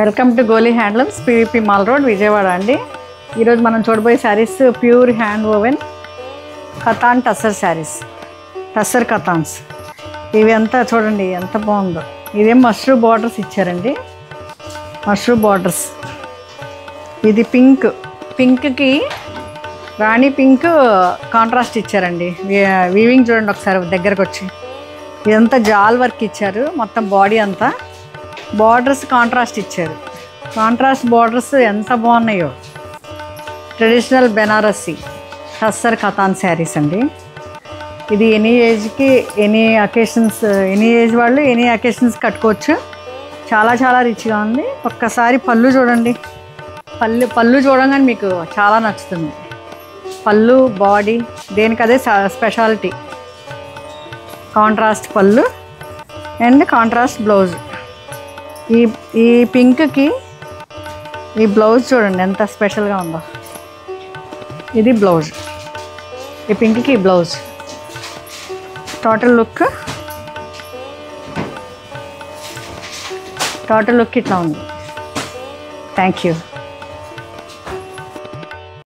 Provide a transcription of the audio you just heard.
Welcome to Goli handlooms PVP mall road Vijayawada అండి. ఈరోజు మనం చూడబోయే saris pure hand woven katan tussar saris, tussar katans. ఇవి అంతా చూడండి ఎంత బాగుందో. ఇదేం మష్రూమ్ బార్డర్స్ ఇచ్చారండి, మష్రూమ్ బార్డర్స్. ఇది పింక్, పింక్కి రాణి పింక్ కాంట్రాస్ట్ ఇచ్చారండి. వీవింగ్ చూడండి ఒకసారి దగ్గరకు వచ్చి. ఇదంతా జాల్ వర్క్ ఇచ్చారు, మొత్తం బాడీ అంతా బార్డర్స్ కాంట్రాస్ట్ ఇచ్చారు. కాంట్రాస్ట్ బార్డర్స్ ఎంత బాగున్నాయో. ట్రెడిషనల్ బెనారసీ టస్సర్ కతాన్ శారీస్ అండి. ఇది ఎనీ ఏజ్కి, ఎనీ అకేషన్స్, ఎనీ ఏజ్ వాళ్ళు ఎనీ అకేషన్స్ కట్టుకోవచ్చు. చాలా చాలా రిచ్గా ఉంది. ఒక్కసారి పళ్ళు చూడండి, పళ్ళు చూడంగానే మీకు చాలా నచ్చుతుంది. పళ్ళు, బాడీ దేనికదే స్పెషాలిటీ. కాంట్రాస్ట్ పళ్ళు అండ్ కాంట్రాస్ట్ బ్లౌజ్. ఈ పింక్కి ఈ బ్లౌజ్ చూడండి ఎంత స్పెషల్గా ఉందో. ఇది బ్లౌజ్, ఈ పింక్కి బ్లౌజ్. టోటల్ లుక్ ఇట్లా ఉంది. Thank you.